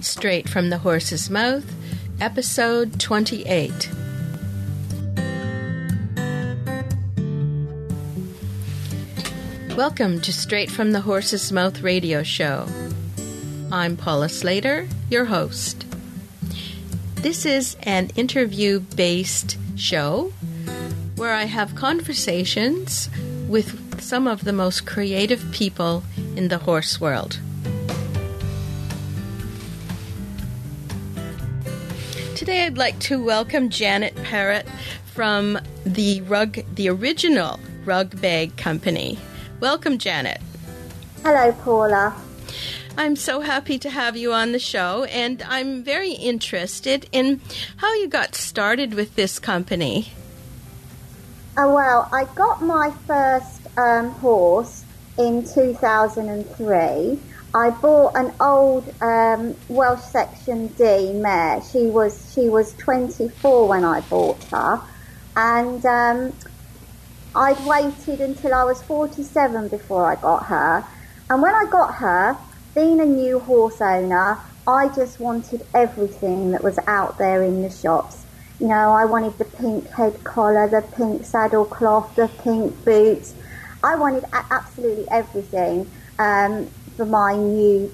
Straight from the Horse's Mouth, Episode 28. Welcome to Straight from the Horse's Mouth radio show. I'm Paula Slater, your host. This is an interview-based show where I have conversations with some of the most creative people in the horse world. Today I'd like to welcome Janette Perrett from the original Rug Bag Company. Welcome, Janette. Hello, Paula. I'm so happy to have you on the show, and I'm very interested in how you got started with this company. Well, I got my first horse in 2003. I bought an old Welsh Section D mare. She was 24 when I bought her, and I'd waited until I was 47 before I got her. And when I got her, being a new horse owner, I just wanted everything that was out there in the shops. You know, I wanted the pink head collar, the pink saddle cloth, the pink boots. I wanted absolutely everything for my new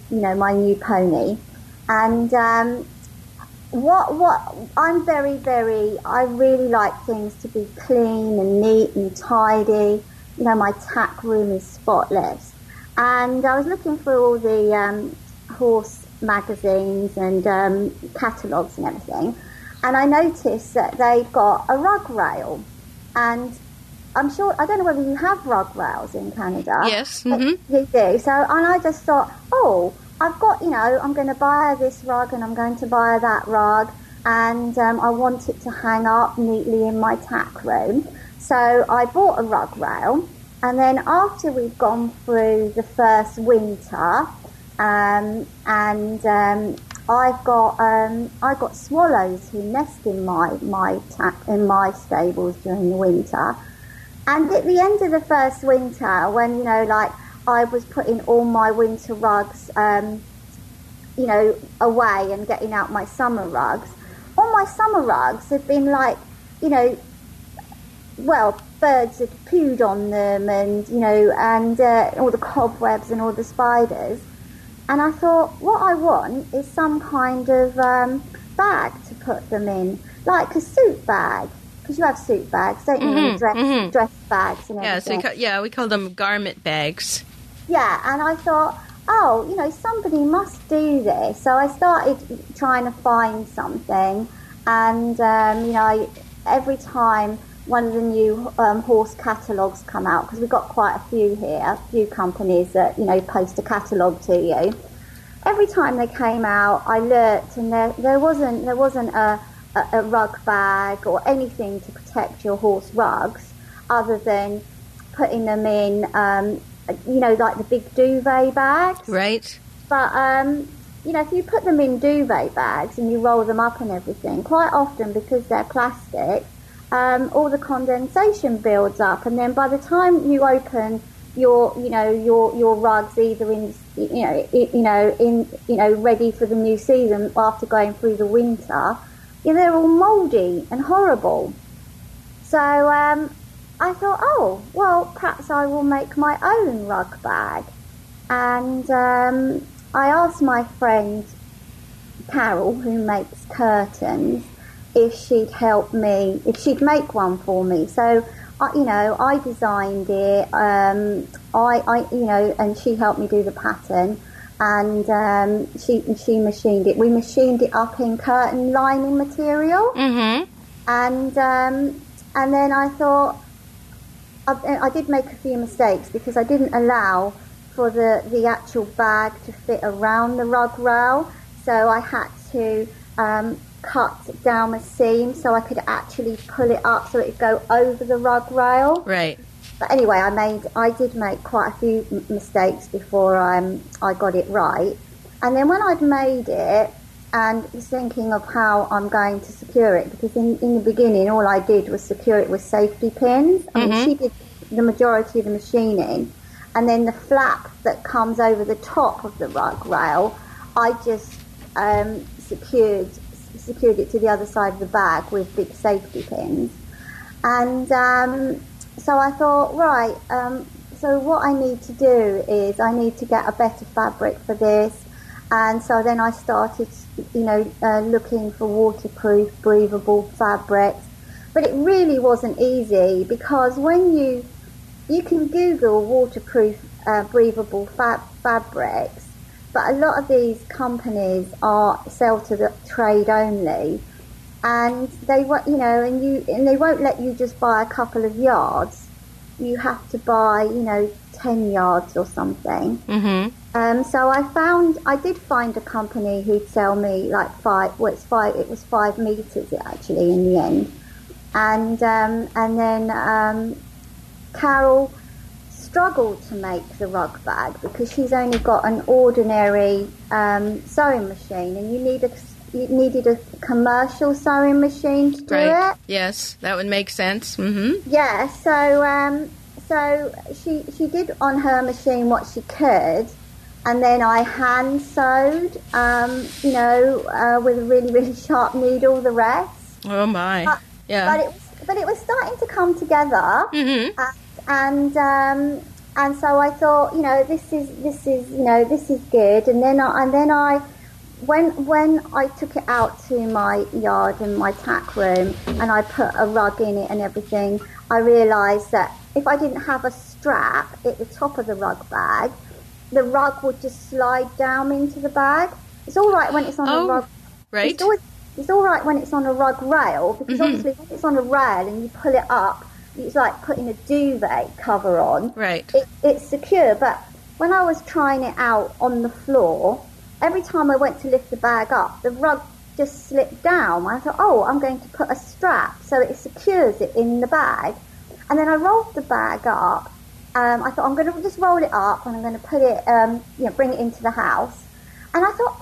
pony. And I really like things to be clean and neat and tidy. You know, my tack room is spotless. And I was looking through all the horse magazines and catalogues and everything, and I noticed that they've got a rug rail. And I'm sure, I don't know whether you have rug rails in Canada. Yes. Mm-hmm. You do. So, and I just thought, I've got, I'm going to buy this rug and I'm going to buy that rug, and I want it to hang up neatly in my tack room. So I bought a rug rail, and then after we've gone through the first winter, I got swallows who nest in my stables during the winter. And at the end of the first winter, when I was putting all my winter rugs, away and getting out my summer rugs. All my summer rugs had been birds had pooed on them, and all the cobwebs and all the spiders. And I thought, what I want is some kind of bag to put them in, like a suit bag. Because you have suit bags, don't you? Mm-hmm. Dress bags and everything. We call them garment bags. Yeah, and I thought, somebody must do this. So I started trying to find something, and every time one of the new horse catalogues come out, because we've got quite a few here, a few companies that post a catalogue to you. Every time they came out, I looked, and there wasn't a rug bag or anything to protect your horse rugs, other than putting them in, like the big duvet bags. Right. But, if you put them in duvet bags and you roll them up and everything, quite often, because they're plastic, all the condensation builds up, and then by the time you open your rugs, either ready for the new season after going through the winter, they're all mouldy and horrible. So I thought, perhaps I will make my own rug bag. And I asked my friend Carol, who makes curtains, if she'd help me, if she'd make one for me. So, I designed it, and she helped me do the pattern, and she machined it. We machined it up in curtain lining material. Mm-hmm. And then I thought, I did make a few mistakes, because I didn't allow for the actual bag to fit around the rug rail, so I had to cut down the seam so I could actually pull it up so it would go over the rug rail. Right. But anyway, I did make quite a few mistakes before I got it right. And then when I'd made it and was thinking of how I'm going to secure it, because in the beginning all I did was secure it with safety pins. I mean, she did the majority of the machining, and then the flap that comes over the top of the rug rail, I just secured it to the other side of the bag with big safety pins. And so I thought, right, so what I need to do is I need to get a better fabric for this. And so then I started, looking for waterproof, breathable fabrics. But it really wasn't easy, because when you can Google waterproof, breathable fabrics, but a lot of these companies sell to the trade only, and they they won't let you just buy a couple of yards. You have to buy 10 yards or something. Mm-hmm. So I did find a company who'd sell me like it was 5 meters actually in the end. And then Carol struggled to make the rug bag because she's only got an ordinary sewing machine, and you needed a commercial sewing machine to do it. Yes, that would make sense. Mm-hmm. Yeah, so she did on her machine what she could, and then I hand sewed, with a really, really sharp needle the rest. Oh my! Yeah. But it was starting to come together, mm-hmm. And so I thought, this is good. And then I when I took it out to my yard and my tack room, and I put a rug in it and everything, I realised that if I didn't have a strap at the top of the rug bag, the rug would just slide down into the bag. It's all right when it's on a rug. Right. It's all right when it's on a rug rail, because mm-hmm. obviously when it's on a rail and you pull it up, it's like putting a duvet cover on. Right. It's secure, but when I was trying it out on the floor, every time I went to lift the bag up, the rug just slipped down. I thought, I'm going to put a strap so it secures it in the bag. And then I rolled the bag up. I thought, I'm going to just roll it up and I'm going to put it, bring it into the house. And I thought,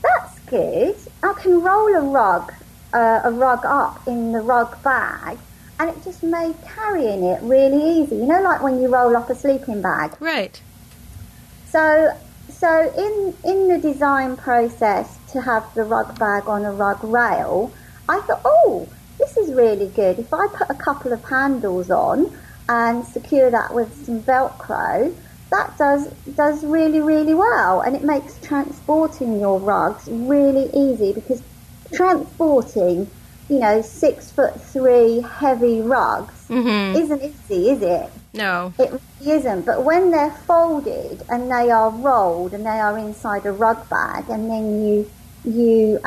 that's good. I can roll a rug up in the rug bag, and it just made carrying it really easy. Like when you roll up a sleeping bag. Right. So in the design process to have the rug bag on a rug rail, I thought, this is really good. If I put a couple of handles on and secure that with some Velcro, that does really, really well, and it makes transporting your rugs really easy, because transporting, 6'3" heavy rugs mm-hmm. isn't easy, is it? No. It really isn't. But when they're folded and they are rolled and they are inside a rug bag, and then you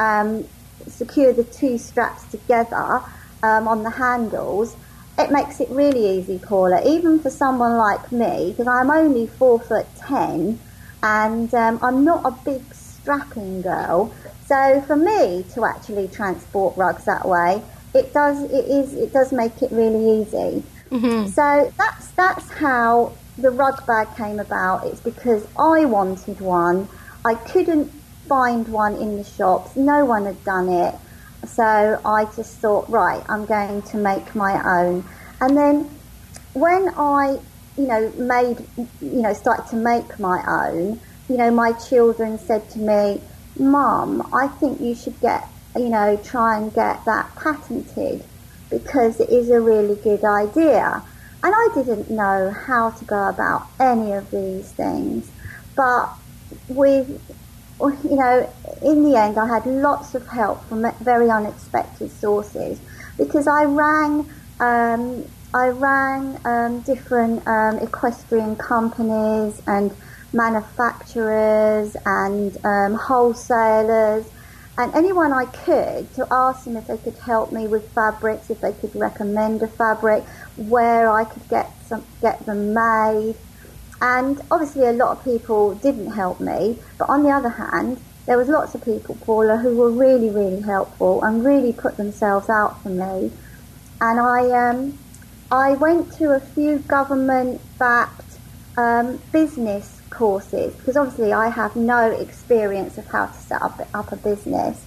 secure the two straps together on the handles, it makes it really easy, Paula, even for someone like me, because I'm only 4'10", and I'm not a big strapping girl. So for me to actually transport rugs that way, it does make it really easy. Mm-hmm. So that's how the rug bag came about. It's because I wanted one. I couldn't find one in the shops. No one had done it. So I just thought, right, I'm going to make my own. And then when I, started to make my own, my children said to me, Mum, I think you should try and get that patented, because it is a really good idea. And I didn't know how to go about any of these things. But in the end, I had lots of help from very unexpected sources, because I rang different equestrian companies and manufacturers and wholesalers, and anyone I could, to ask them if they could help me with fabrics, if they could recommend a fabric, where I could get them made. And obviously a lot of people didn't help me, but on the other hand, there was lots of people, Paula, who were really, really helpful and really put themselves out for me. And I went to a few government-backed business courses, because obviously I have no experience of how to set up a business.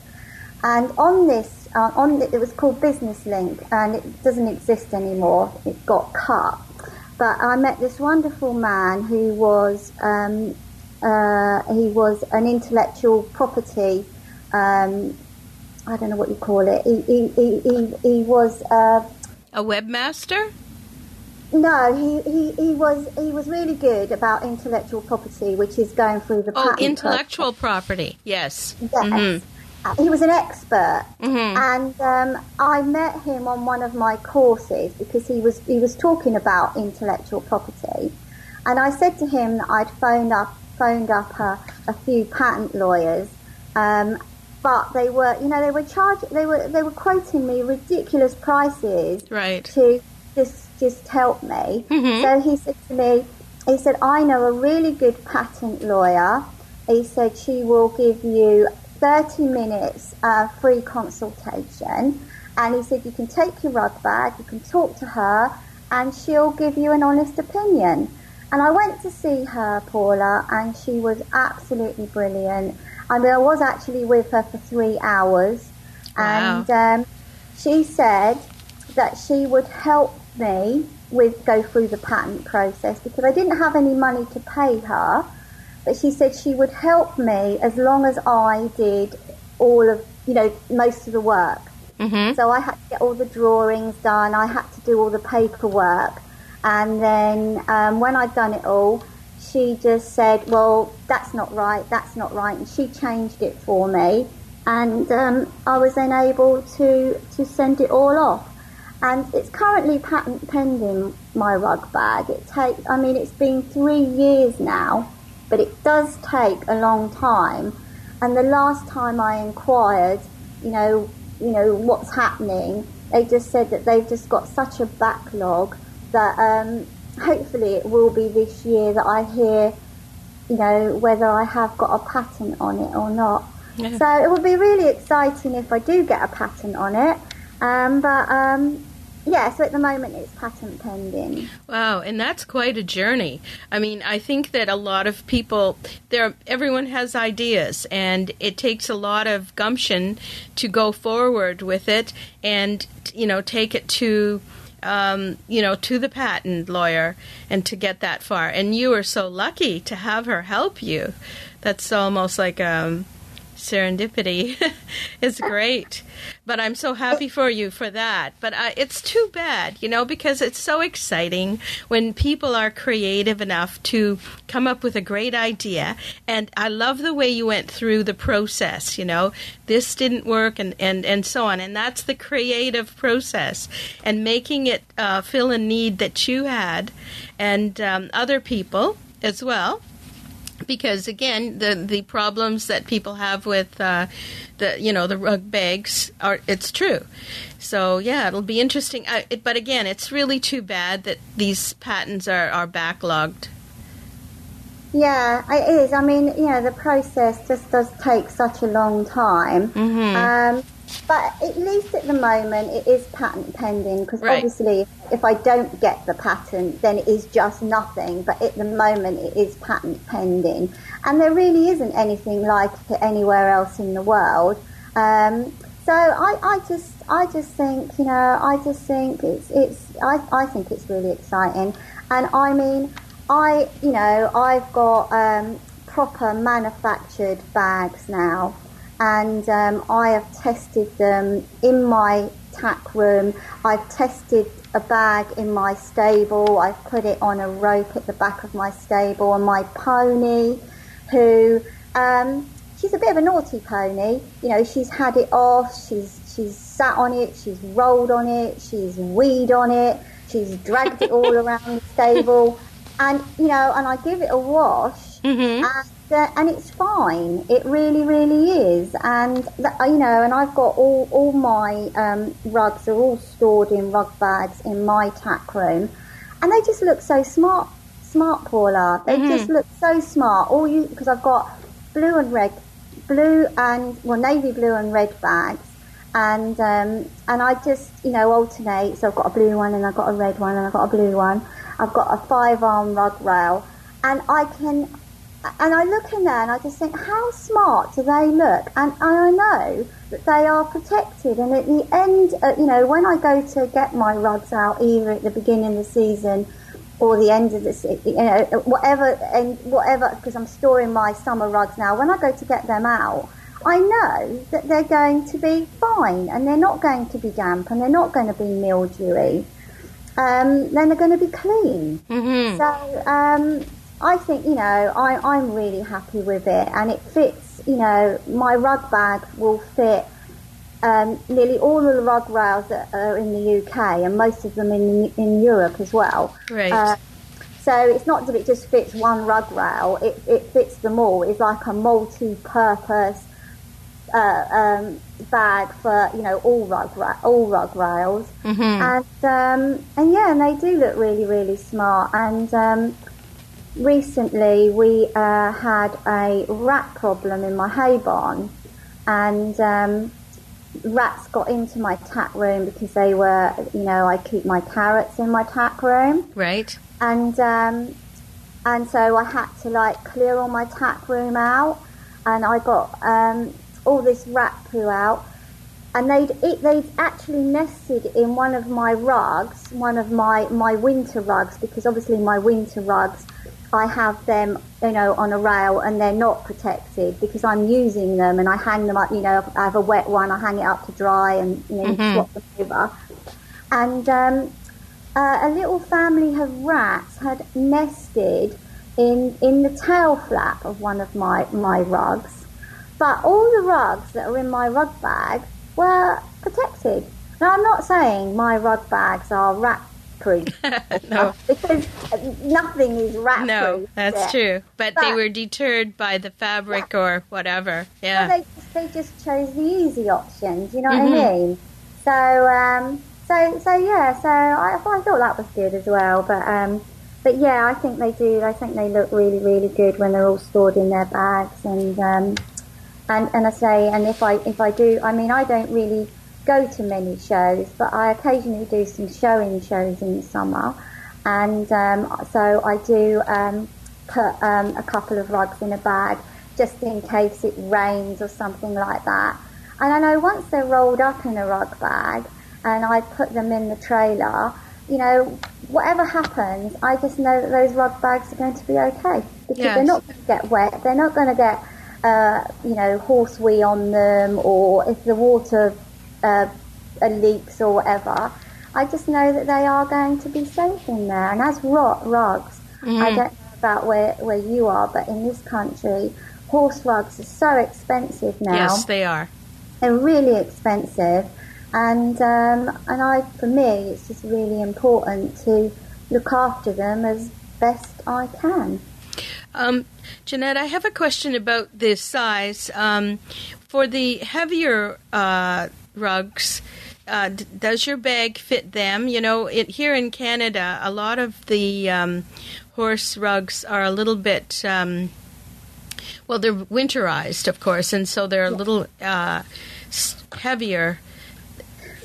And on this, it was called Business Link, and it doesn't exist anymore. It got cut. But I met this wonderful man who was was an intellectual property. I don't know what you call it. He was a webmaster. No, he was really good about intellectual property, which is going through the patent intellectual property. Yes. Yes. Mm-hmm. He was an expert, mm-hmm. and I met him on one of my courses because he was talking about intellectual property, and I said to him that I'd phoned up a few patent lawyers, but they were quoting me ridiculous prices, right, to just help me. Mm-hmm. So he said to me, I know a really good patent lawyer. He said she will give you 30 minutes free consultation, and he said you can take your rug bag, you can talk to her, and she'll give you an honest opinion. And I went to see her, Paula, and she was absolutely brilliant. I mean, I was actually with her for 3 hours. Wow. And she said that she would help me go through the patent process because I didn't have any money to pay her. But she said she would help me as long as I did all of, most of the work. Mm-hmm. So I had to get all the drawings done. I had to do all the paperwork. And then when I'd done it all, she just said, well, that's not right. And she changed it for me. And I was then able to send it all off. And it's currently patent pending, my rug bag. It's been 3 years now. But it does take a long time. And the last time I inquired, what's happening, they just said that they've just got such a backlog that hopefully it will be this year that I hear, whether I have got a patent on it or not. Yeah. So it would be really exciting if I do get a patent on it. Yeah, so at the moment it's patent pending. Wow, and that's quite a journey. I mean, I think that a lot of people, everyone has ideas, and it takes a lot of gumption to go forward with it and, take it to, to the patent lawyer and to get that far. And you are so lucky to have her help you. That's almost like serendipity. It's great. But I'm so happy for you for that. But it's too bad, because it's so exciting when people are creative enough to come up with a great idea. And I love the way you went through the process, this didn't work and so on. And that's the creative process and making it fill a need that you had and other people as well. Because again, the problems that people have with the rug bags it's true. So yeah, it'll be interesting. But again, it's really too bad that these patents are backlogged. Yeah, it is. I mean, the process just does take such a long time. Mm-hmm. But at least at the moment it is patent pending because right. Obviously if I don't get the patent then it is just nothing, but at the moment it is patent pending and there really isn't anything like it anywhere else in the world. So I just think I think it's really exciting. And I mean I've got proper manufactured bags now. And I have tested them in my tack room. I've tested a bag in my stable. I've put it on a rope at the back of my stable. And my pony, who she's a bit of a naughty pony. She's had it off. She's sat on it. She's rolled on it. She's weed on it. She's dragged it all around the stable. And and I give it a wash. Mm-hmm. And it's fine. It really, really is. And and I've got all my rugs are all stored in rug bags in my tack room, and they just look so smart, Paula. They just look so smart. Because I've got navy blue and red bags, and I just alternate. So I've got a blue one, and I've got a red one, and I've got a blue one. I've got a 5-arm rug rail, and I look in there and I just think, how smart do they look? And I know that they are protected. And at the end, when I go to get my rugs out, either at the beginning of the season or the end of the, whatever, because I'm storing my summer rugs now. When I go to get them out, I know that they're going to be fine, and they're not going to be damp, and they're not going to be mildewy. Then they're going to be clean. Mm-hmm. So I think, I'm really happy with it, and it fits, my rug bag will fit nearly all of the rug rails that are in the UK, and most of them in Europe as well. Right. So it's not that it just fits one rug rail; it fits them all. It's like a multi-purpose bag for all rug rails. Mm-hmm. And they do look really, really smart. And recently we had a rat problem in my hay barn, and rats got into my tack room because they were, I keep my carrots in my tack room. Right. And so I had to clear all my tack room out, and I got all this rat poo out, and they'd actually nested in one of my rugs, one of my winter rugs, because obviously my winter rugs, I have them, on a rail, and they're not protected because I'm using them, and I hang them up, I have a wet one, I hang it up to dry, and, mm-hmm. swap them over. And a little family of rats had nested in the tail flap of one of my rugs, but all the rugs that are in my rug bag were protected. Now, I'm not saying my rug bags are rat proof. No. Because nothing is rat proof. No, that's true. But they were deterred by the fabric or whatever. Yeah. Well, they just chose the easy options, you know mm-hmm. what I mean? So I thought that was good as well. But yeah, I think they do. I think they look really, really good when they're all stored in their bags. And I say, and if I do, I mean, I don't really go to many shows, but I occasionally do some showing shows in the summer, and so I do put a couple of rugs in a bag just in case it rains or something like that. And I know once they're rolled up in a rug bag and I put them in the trailer, whatever happens, I just know that those rug bags are going to be okay, because they're not going to get wet, they're not going to get horse wee on them, or if the water leaks or whatever, I just know that they are going to be safe in there. And as rugs, mm-hmm. I don't know about where you are, but in this country, horse rugs are so expensive now. Yes, they are. They're really expensive, and for me, it's just really important to look after them as best I can. Janette, I have a question about the size. For the heavier rugs, does your bag fit them? Here in Canada, a lot of the horse rugs are a little bit, they're winterized, of course, and so they're a little heavier.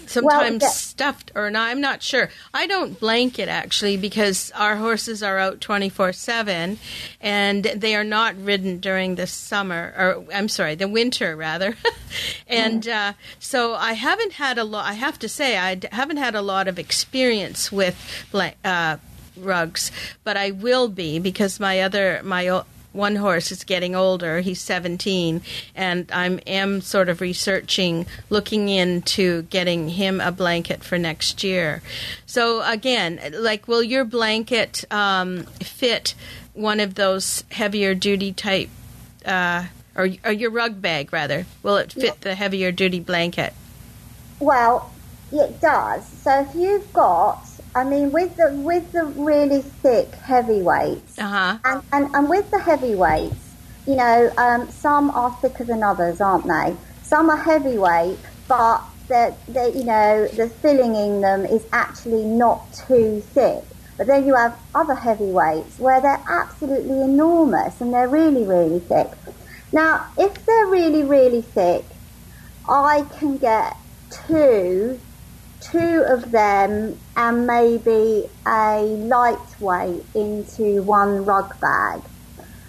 Sometimes stuffed, or not, I'm not sure. I don't blanket, actually, because our horses are out 24/7, and they are not ridden during the summer, or I'm sorry, the winter, rather. And so I haven't had a lot, I have to say, I haven't had a lot of experience with rugs, but I will be, because my one horse is getting older. He's 17, and I am sort of looking into getting him a blanket for next year. So again, will your blanket fit one of those heavier duty type, or your rug bag rather? Will it fit the heavier duty blanket? Well, it does. So if you've got, with the really thick heavyweights, uh-huh. and with the heavyweights, some are thicker than others, aren't they? Some are heavyweight, but the filling in them is actually not too thick. But then you have other heavyweights where they're absolutely enormous and they're really, really thick. Now, if they're really, really thick, I can get two of them and maybe a lightweight into one rug bag.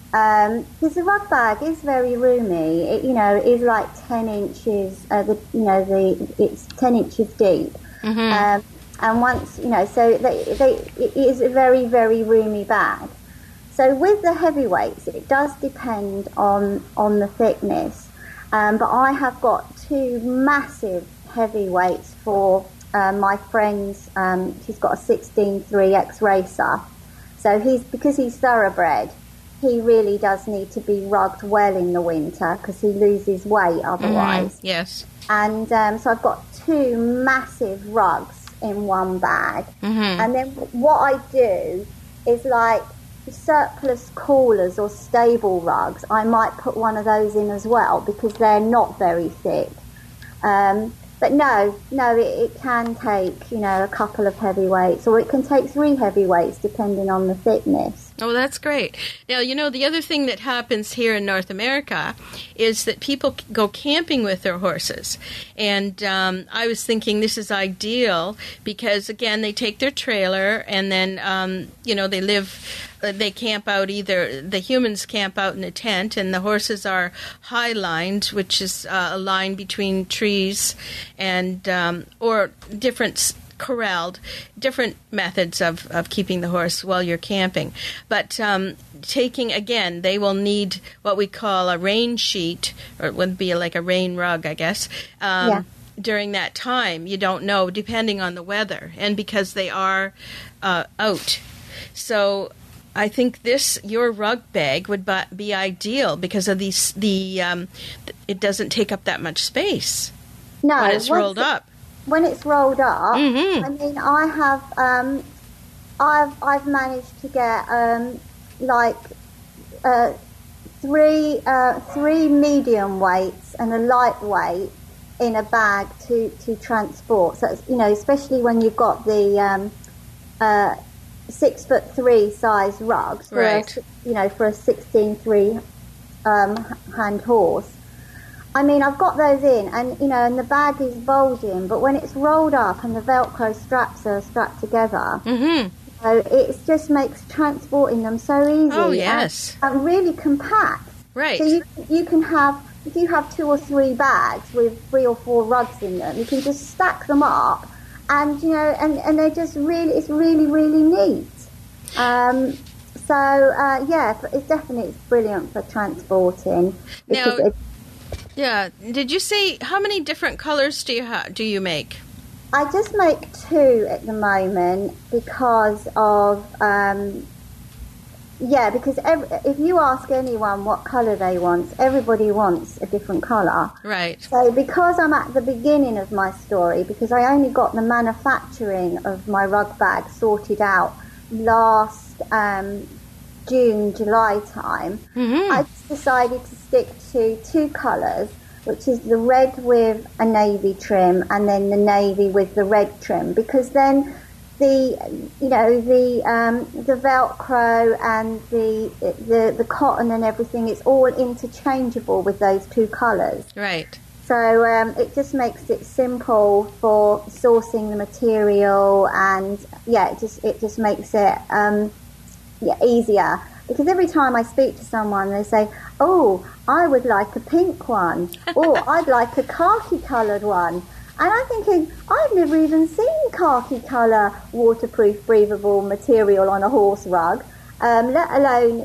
Because the rug bag is very roomy. It is like 10 inches. It's 10 inches deep. Mm-hmm. And once, so it is a very, very roomy bag. So with the heavyweights, it does depend on the thickness. But I have got 2 massive heavyweights for my friend's. She's got a 16.3 X-Racer. So because he's thoroughbred, he really does need to be rugged well in the winter because he loses weight otherwise. Mm-hmm. Yes. And so I've got 2 massive rugs in one bag. Mm-hmm. And then what I do is like surplus coolers or stable rugs, I might put one of those in as well because they're not very thick. But no, it can take, a couple of heavyweights, or it can take 3 heavyweights depending on the thickness. Oh, that's great. Now, the other thing that happens here in North America is that people go camping with their horses. And I was thinking this is ideal because, again, they take their trailer and then, they camp out the humans camp out in a tent and the horses are high-lined, which is a line between trees and, or corralled, different methods of keeping the horse while you're camping. But they will need what we call a rain sheet, or it would be like a rain rug, I guess. During that time, you don't know, depending on the weather, and because they are out. So I think your rug bag would be ideal because of it doesn't take up that much space when it's rolled up. When it's rolled up, mm-hmm. I mean, I have, I've managed to get three medium weights and a lightweight in a bag to transport. So it's, especially when you've got the 6'3" size rugs for right. for a 16.3 hand horse. I mean, I've got those in, and and the bag is bulging, but when it's rolled up and the Velcro straps are strapped together, mm-hmm. so it just makes transporting them so easy. Oh yes, and really compact. Right. So you can have, if you have 2 or 3 bags with 3 or 4 rugs in them, you can just stack them up, and and they're just it's really, really neat. It's brilliant for transporting. Now, did you say how many different colors do you make? I just make 2 at the moment because of because if you ask anyone what colour they want, everybody wants a different colour. Right. So because I'm at the beginning of my story, because I only got the manufacturing of my rug bag sorted out last June, July time, mm-hmm. I decided to stick to 2 colours, which is the red with a navy trim and then the navy with the red trim, because then the Velcro and the cotton and everything is all interchangeable with those 2 colours. Right. So it just makes it simple for sourcing the material, and it just makes it easier. Because every time I speak to someone, they say, "Oh, I would like a pink one," or "I'd like a khaki-coloured one." And I'm thinking, I've never even seen khaki colour waterproof, breathable material on a horse rug, let alone,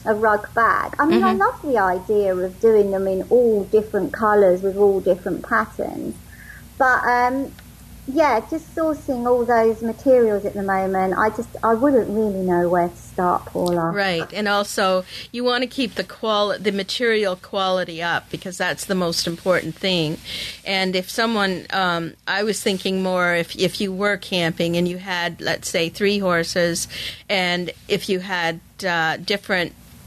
a rug bag. I mean, mm-hmm. I love the idea of doing them in all different colours with all different patterns. But, just sourcing all those materials at the moment, I wouldn't really know where to start, Paula. Right, and also you want to keep the material quality up, because that's the most important thing. And if someone, I was thinking more if you were camping and you had, let's say, 3 horses, and if you had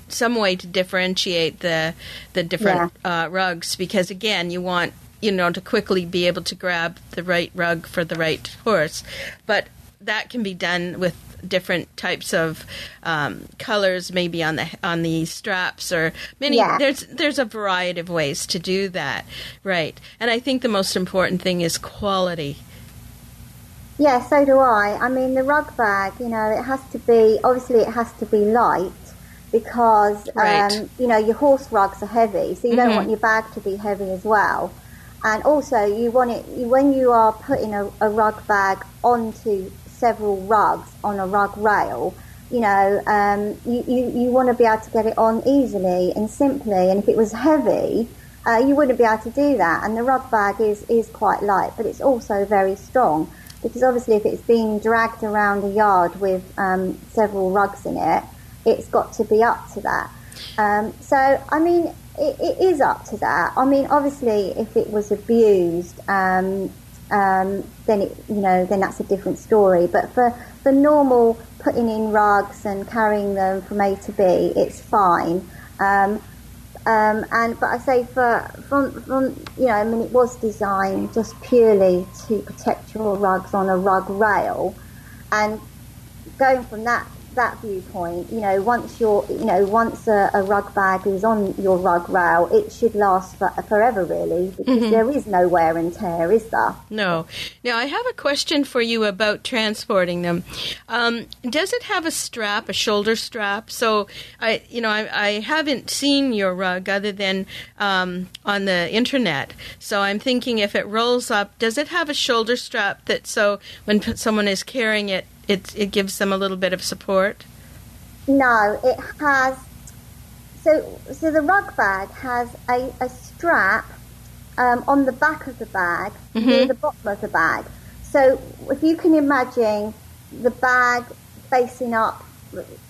some way to differentiate the different rugs, because again, you want to quickly be able to grab the right rug for the right horse. But that can be done with different types of colors, maybe on the straps, or many. Yeah. There's a variety of ways to do that, right? And I think the most important thing is quality. Yeah, so do I. I mean, the rug bag, it has to be light, because right. Your horse rugs are heavy, so you don't want your bag to be heavy as well. And also, you want it when you are putting a rug bag onto several rugs on a rug rail. You know, you want to be able to get it on easily and simply. And if it was heavy, you wouldn't be able to do that. And the rug bag is quite light, but it's also very strong, because obviously if it's being dragged around a yard with several rugs in it, it's got to be up to that. So, I mean, it is up to that. I mean, obviously, if it was abused, then then that's a different story. But for normal putting in rugs and carrying them from A to B, it's fine. But I say from I mean, it was designed just purely to protect your rugs on a rug rail, and going from that viewpoint, once a rug bag is on your rug rail, it should last forever, really, because there is no wear and tear, is there? No. Now, I have a question for you about transporting them. Does it have a strap, a shoulder strap? So, I haven't seen your rug other than on the internet. So I'm thinking, if it rolls up, does it have a shoulder strap that so when someone is carrying it, it gives them a little bit of support? No, it has. So the rug bag has a strap on the back of the bag, near the bottom of the bag. So if you can imagine the bag facing up,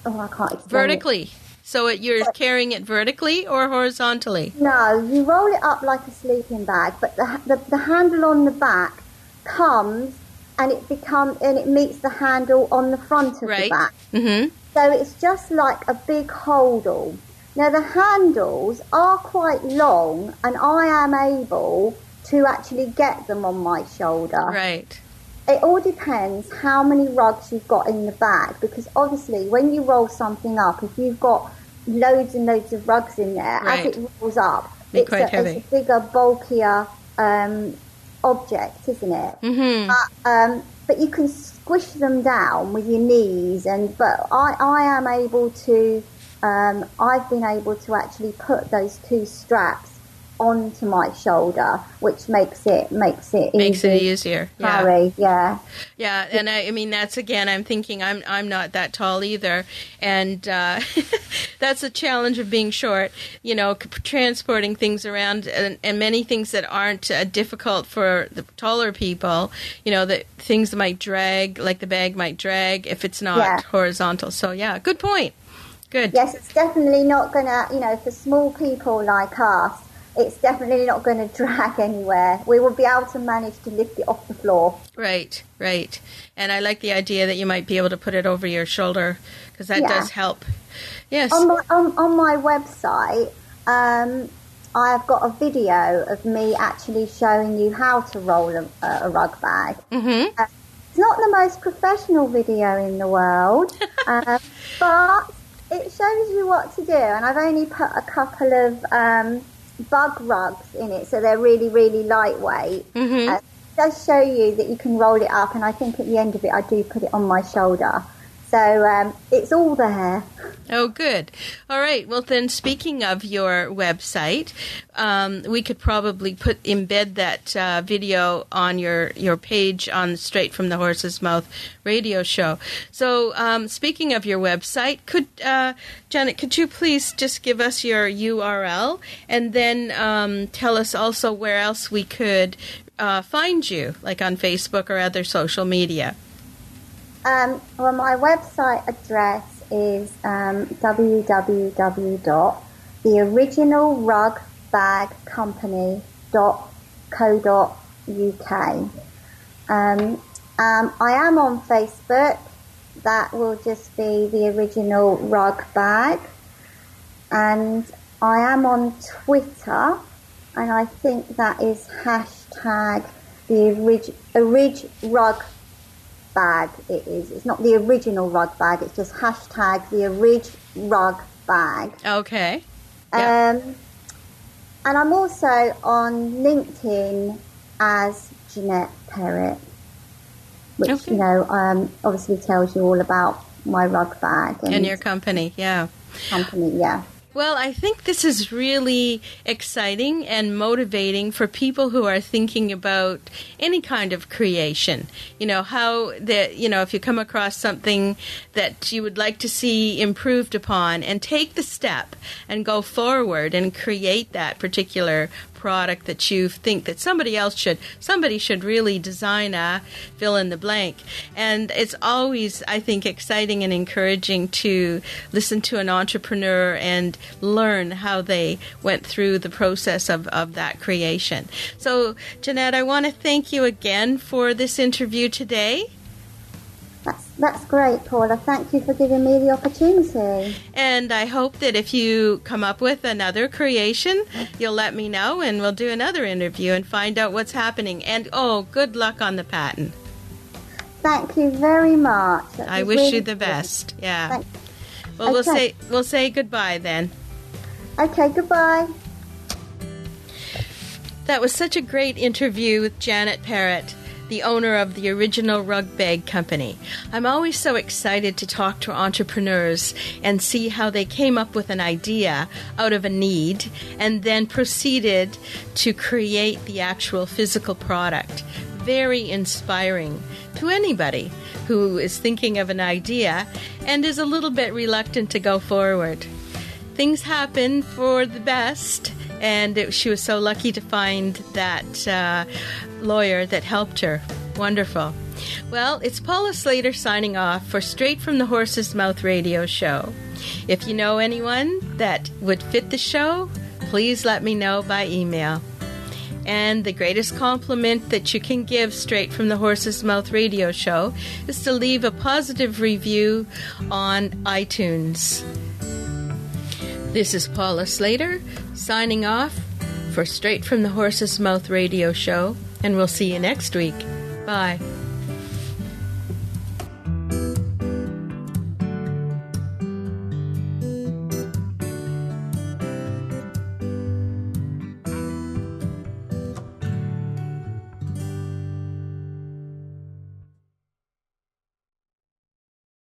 I can't explain vertically. It. So you're carrying it vertically or horizontally? No, you roll it up like a sleeping bag, but the handle on the back comes. And it meets the handle on the front of the back. Mm-hmm. So it's just like a big holdall. Now the handles are quite long, and I am able to actually get them on my shoulder. Right. It all depends how many rugs you've got in the bag, because obviously when you roll something up, if you've got loads and loads of rugs in there, right, as it rolls up, it's a bigger, bulkier object, isn't it? Mm-hmm. But you can squish them down with your knees, but I am able to. I've been able to actually put those two straps onto my shoulder, which makes it easier. Carry, yeah. And I mean, that's, again, I'm thinking I'm not that tall either, and that's a challenge of being short. Transporting things around, and many things that aren't difficult for the taller people. That things might drag, like the bag might drag if it's not horizontal. So good point. Good. Yes, it's definitely not gonna. For small people like us, it's definitely not going to drag anywhere. We will be able to manage to lift it off the floor. Right. And I like the idea that you might be able to put it over your shoulder, because that does help. Yes. On my website, I have got a video of me actually showing you how to roll a rug bag. Mm-hmm. It's not the most professional video in the world, but it shows you what to do. And I've only put a couple of bug rugs in it, so they're really, really lightweight. Mm-hmm. It does show you that you can roll it up, and I think at the end of it I do put it on my shoulder. So it's all there. Oh, good. All right. Well, then, speaking of your website, we could probably embed that video on your page on Straight from the Horse's Mouth radio show. So, speaking of your website, Janet, could you please just give us your URL, and then tell us also where else we could find you, like on Facebook or other social media? Well, my website address is www.theoriginalrugbagcompany.co.uk. I am on Facebook. That will just be The Original Rug Bag. And I am on Twitter, and I think that is hashtag the orig rug bag. It is. It's not the original rug bag. It's just hashtag the orig rug bag. Okay. And I'm also on LinkedIn as Janette Perrett, which obviously tells you all about my rug bag and your company. Yeah. Company. Yeah. Well, I think this is really exciting and motivating for people who are thinking about any kind of creation. If you come across something that you would like to see improved upon, and take the step and go forward and create that particular product that you think that somebody should really design a fill in the blank. And it's always, I think, exciting and encouraging to listen to an entrepreneur and learn how they went through the process of that creation. So, Janette, I want to thank you again for this interview today. That's great, Paula. Thank you for giving me the opportunity. And I hope that if you come up with another creation, you'll let me know, and we'll do another interview and find out what's happening. And, good luck on the patent. Thank you very much. I wish you the best. Yeah. Well, okay. we'll say goodbye then. Okay, goodbye. That was such a great interview with Janette Perrett, the owner of the original rug bag company. I'm always so excited to talk to entrepreneurs and see how they came up with an idea out of a need and then proceeded to create the actual physical product. Very inspiring to anybody who is thinking of an idea and is a little bit reluctant to go forward. Things happen for the best, and she was so lucky to find that lawyer that helped her. Wonderful. Well, it's Paula Slater signing off for Straight from the Horse's Mouth radio show. If you know anyone that would fit the show, please let me know by email. And the greatest compliment that you can give Straight from the Horse's Mouth radio show is to leave a positive review on iTunes. This is Paula Slater signing off for Straight from the Horse's Mouth radio show, and we'll see you next week. Bye.